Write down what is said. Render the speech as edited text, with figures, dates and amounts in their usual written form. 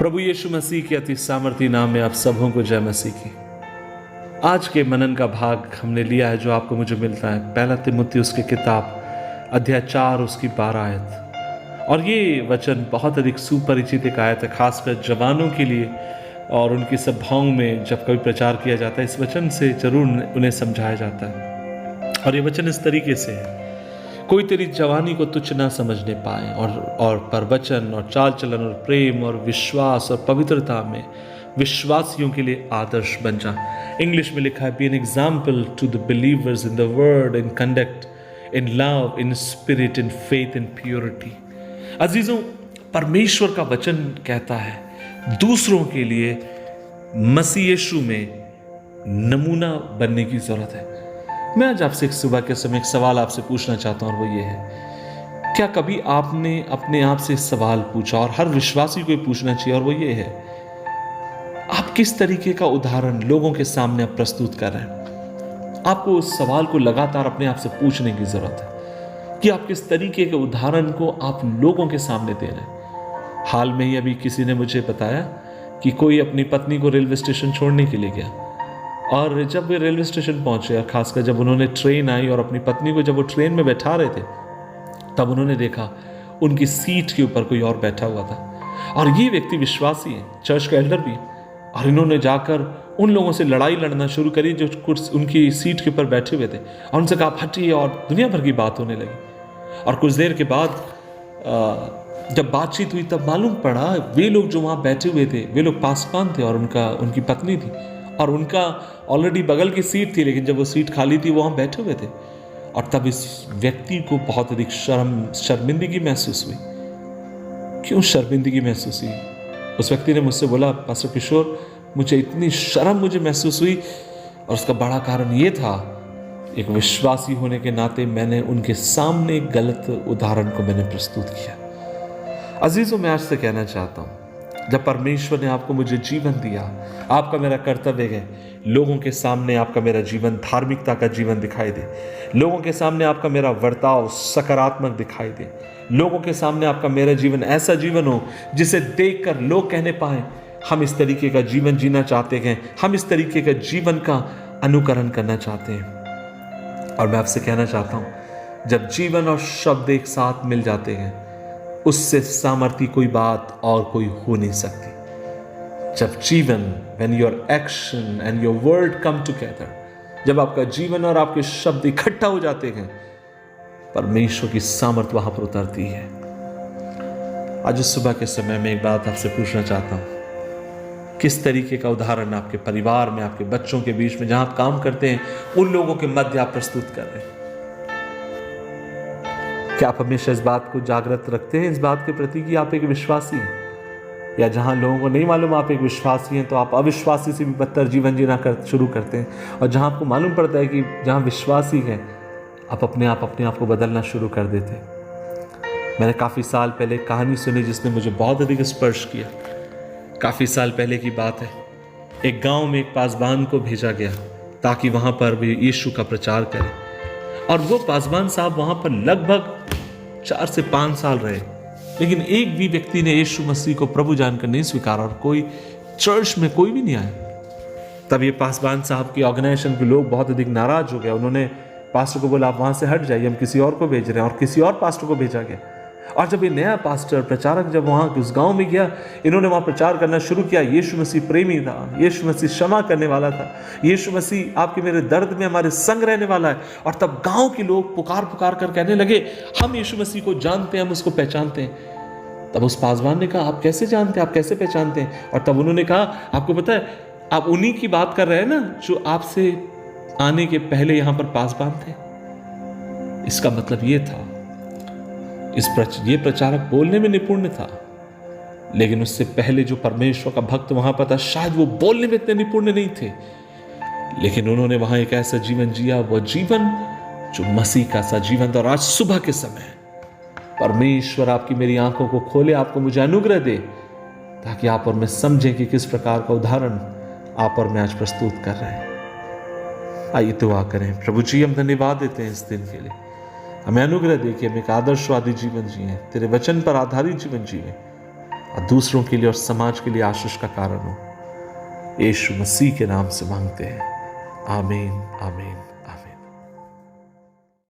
प्रभु यीशु मसीह के अति सामर्थी नाम में आप सबों को जय मसीह की। आज के मनन का भाग हमने लिया है जो आपको मुझे मिलता है पहला तीमुथियुस की किताब अध्याय 4 उसकी 12 आयत। और ये वचन बहुत अधिक सुपरिचित एक आयत है, खासकर जवानों के लिए। और उनकी सभाओं में जब कभी प्रचार किया जाता है इस वचन से जरूर उन्हें समझाया जाता है। और ये वचन इस तरीके से है, कोई तेरी जवानी को तुच्छ ना समझने पाए और पर वचन और चाल चलन और प्रेम और विश्वास और पवित्रता में विश्वासियों के लिए आदर्श बन जा। इंग्लिश में लिखा है, be an example to the believers in the word, in conduct, in love, in spirit, in faith, in purity. अजीजों, परमेश्वर का वचन कहता है दूसरों के लिए मसीह यीशु में नमूना बनने की जरूरत है। मैं आज आपसे एक सुबह के समय एक सवाल आपसे पूछना चाहता हूं और वो ये है, क्या कभी आपने अपने आप से सवाल पूछा, और हर विश्वासी को पूछना चाहिए, और वो ये है, आप किस तरीके का उदाहरण लोगों के सामने आप प्रस्तुत कर रहे हैं? आपको उस सवाल को लगातार अपने आप से पूछने की जरूरत है कि आप किस तरीके के उदाहरण को आप लोगों के सामने दे रहे हैं। हाल में ही अभी किसी ने मुझे बताया कि कोई अपनी पत्नी को रेलवे स्टेशन छोड़ने के लिए गया, और जब वे रेलवे स्टेशन पहुंचे, और खासकर जब उन्होंने ट्रेन आई और अपनी पत्नी को जब वो ट्रेन में बैठा रहे थे, तब उन्होंने देखा उनकी सीट के ऊपर कोई और बैठा हुआ था। और ये व्यक्ति विश्वासी है, चर्च का एल्डर भी, और इन्होंने जाकर उन लोगों से लड़ाई लड़ना शुरू करी जो उनकी सीट के ऊपर बैठे हुए थे, और उनसे कहा हटिए, और दुनिया भर की बात होने लगी। और कुछ देर के बाद जब बातचीत हुई तब मालूम पड़ा वे लोग जो वहाँ बैठे हुए थे वे लोग पासवान थे, और उनकी पत्नी थी, और उनका ऑलरेडी बगल की सीट थी, लेकिन जब वो सीट खाली थी वो वहाँ बैठे हुए थे। और तब इस व्यक्ति को बहुत अधिक शर्मिंदगी महसूस हुई। क्यों शर्मिंदगी महसूस हुई? उस व्यक्ति ने मुझसे बोला, पास्टर किशोर, मुझे इतनी शर्म महसूस हुई, और उसका बड़ा कारण ये था, एक विश्वासी होने के नाते मैंने उनके सामने एक गलत उदाहरण को मैंने प्रस्तुत किया। अजीजों, मैं आज से कहना चाहता हूँ, जब परमेश्वर ने आपको मुझे जीवन दिया, आपका मेरा कर्तव्य है लोगों के सामने आपका मेरा जीवन धार्मिकता का जीवन दिखाई दे, लोगों के सामने आपका मेरा वर्ताव सकारात्मक दिखाई दे, लोगों के सामने आपका मेरा जीवन ऐसा जीवन हो जिसे देखकर लोग कहने पाए हम इस तरीके का जीवन जीना चाहते हैं, हम इस तरीके का जीवन का अनुकरण करना चाहते हैं। और मैं आपसे कहना चाहता हूं, जब जीवन और शब्द एक साथ मिल जाते हैं उससे सामर्थी कोई बात और कोई हो नहीं सकती। जब जीवन, when your action and your word come together, जब आपका जीवन और आपके शब्द इकट्ठा हो जाते हैं, परमेश्वर की सामर्थ वहां पर उतरती है। आज इस सुबह के समय में एक बात आपसे पूछना चाहता हूं, किस तरीके का उदाहरण आपके परिवार में, आपके बच्चों के बीच में, जहां आप काम करते हैं, उन लोगों के मध्य आप प्रस्तुत कर रहे हैं? क्या आप हमेशा इस बात को जागृत रखते हैं, इस बात के प्रति कि आप एक विश्वासी हैं? या जहां लोगों को नहीं मालूम आप एक विश्वासी हैं, तो आप अविश्वासी से भी बदतर जीवन जीना शुरू करते हैं, और जहां आपको मालूम पड़ता है कि जहां विश्वासी है आप अपने आप को बदलना शुरू कर देते हैं। मैंने काफ़ी साल पहले एक कहानी सुनी जिसने मुझे बहुत अधिक स्पर्श किया। काफ़ी साल पहले की बात है, एक गाँव में एक पासबान को भेजा गया ताकि वहाँ पर भी यीशु का प्रचार करे, और वो पासबान साहब वहाँ पर लगभग 4 से 5 साल रहे, लेकिन एक भी व्यक्ति ने यीशु मसीह को प्रभु जानकर नहीं स्वीकारा, और कोई चर्च में कोई भी नहीं आया। तब ये पासबान साहब की ऑर्गेनाइजेशन के लोग बहुत अधिक नाराज हो गए। उन्होंने पास्टर को बोला, आप वहां से हट जाइए, हम किसी और को भेज रहे हैं, और किसी और पास्टर को भेजा गया। और जब ये नया पास्टर प्रचारक जब वहां उस गांव में गया, इन्होंने वहां प्रचार करना शुरू किया, यीशु मसीह प्रेमी था, यीशु मसीह क्षमा करने वाला था, यीशु मसीह आपके मेरे दर्द में हमारे संग रहने वाला है। और तब गांव के लोग पुकार कर कहने लगे, हम यीशु मसीह को जानते हैं, हम उसको पहचानते हैं। तब उस पासवान ने कहा, आप कैसे जानते हैं, आप कैसे पहचानते हैं? और तब उन्होंने कहा, आपको पता है, आप उन्हीं की बात कर रहे हैं ना जो आपसे आने के पहले यहां पर पासवान थे। इसका मतलब ये था, ये प्रचारक बोलने में निपुण था, लेकिन उससे पहले जो परमेश्वर का भक्त वहां पर था, शायद वो बोलने में इतने निपुण नहीं थे, लेकिन उन्होंने वहां एक ऐसा जीवन जिया, वह जीवन जो मसीह का सा जीवन था। और आज सुबह के समय परमेश्वर आपकी मेरी आंखों को खोले, आपको मुझे अनुग्रह दे, ताकि आप और मैं समझें कि किस प्रकार का उदाहरण आप और मैं आज प्रस्तुत कर रहे हैं। आइए दुआ करें। प्रभु जी, हम धन्यवाद देते हैं इस दिन के लिए, हमें अनुग्रह दे कि हम एक आदर्शवादी जीवन जिए, तेरे वचन पर आधारित जीवन जिए, और दूसरों के लिए और समाज के लिए आशीष का कारण हो। यीशु मसीह के नाम से मांगते हैं, आमीन आमीन।